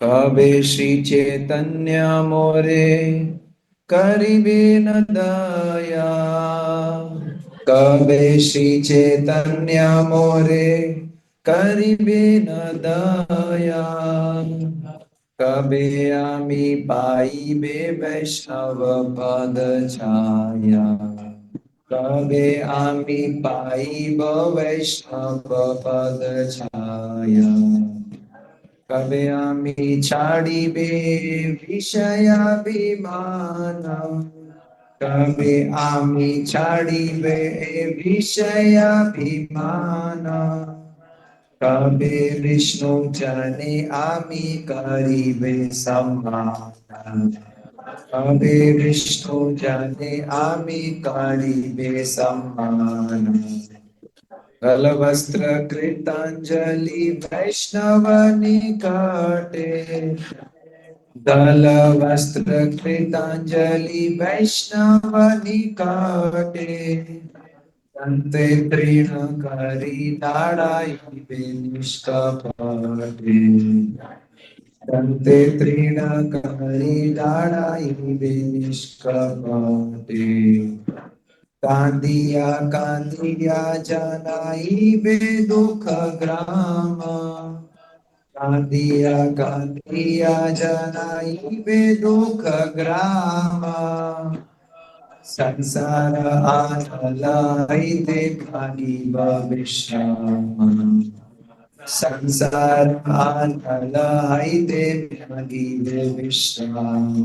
कबे श्री चैतन्य मोरे करिबे न दया। कबे श्री चैतन्य मोरे करिबे न दया। कबे आमी पाइबे वैष्णव पद छाया। कबे आमी पाइब वैष्णव पद छाया। कबे आमी छाड़िबे विषयाभिमान। कबे आमी छाड़िबे विषयाभिमान। कबे विष्णु जने आमी करिबे सम्मान। कबे विष्णु जने आमी करिबे सम्मान। गलवस्त्र कृतांजलि वैष्णव निकटे। दलवस्त्र कृतांजलि वैष्णव निकटे। दन्ते तृण करी दाड़ाइबे निष्कपटे। दन्ते तृण करी दाड़ाइबे निष्कपटे। कांदिया कांदिया जनाइबे दुख ग्राम। कांदिया कांदिया जनाइबे दुख ग्राम। संसार आनलाइते भागिब विश्राम। संसार आनलाइते भागिब विश्राम।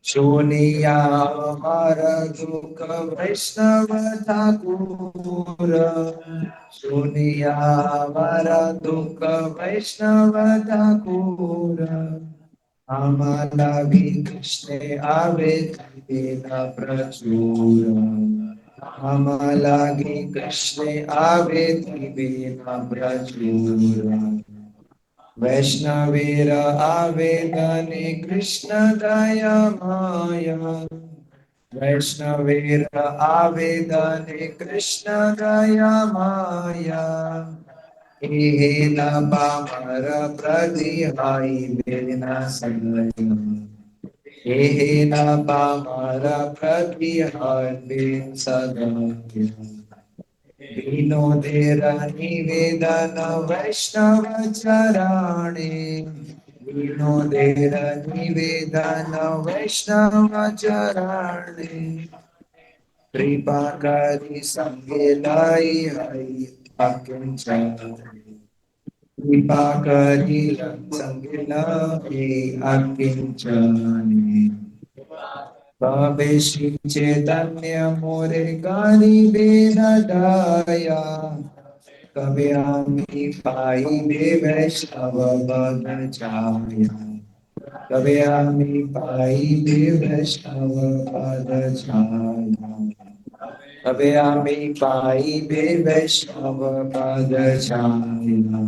शूनिया हमार दुख वैष्णव ठाकुर। शूनिया हमार दुख वैष्णव ठाकुर। आम्हाला भी कृष्णे आवे बिना प्रचुर। आम्हाला भी कृष्णे आवे बिना प्रचुर। वैष्णवेर आवेदने कृष्ण दया माया। वैष्णवेर आवेदने कृष्ण दया माया। हे न पामर प्रतिहाई बिना सदय। हे न पामर प्रतिहाई बिन सदय। विनोदेर निवेदन वैष्णव चराणे। विनोदेर निवेदन वैष्णव चराणे। कृपा करी संगे लाई हरि अकिंचन। कृपा करी संगे लाई अकिंचन। कबे श्री चैतन्य मोरे करिबे न दया। कबे आमी पाइबे वैष्णव पद छाया। कबे आमी पाइबे वैष्णव पद छाया। कबे आमी पाइबे वैष्णव पद छाया।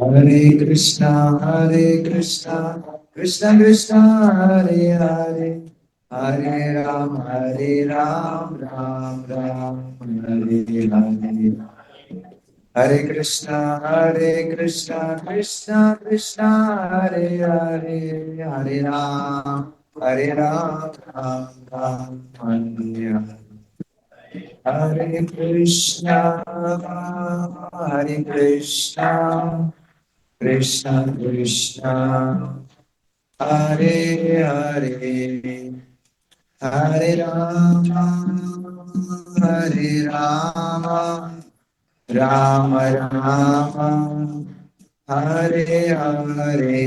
हरे कृष्णा कृष्ण कृष्ण हरे हरे। हरे राम राम राम हरे हरे। हरे कृष्णा कृष्ण कृष्ण हरे हरे। हरे राम राम राम हरे हरे। हरे कृष्णा कृष्ण कृष्ण हरे हरे। हरे राम राम राम हरे हरे।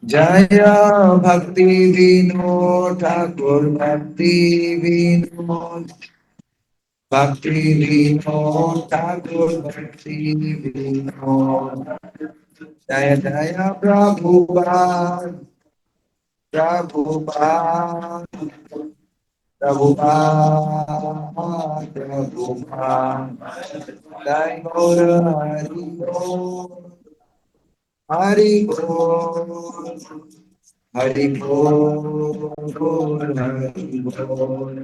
जय भक्ति विनोद ठाकुर भक्ति विनोद। भक्ति विनोद ठाकुर भक्ति विनोद। जय जय प्रभुपाद प्रभुपाद प्रभुपाद प्रभुपाद। जय गौर हरि बोल हरि बोल हरि बोल हरि बोल।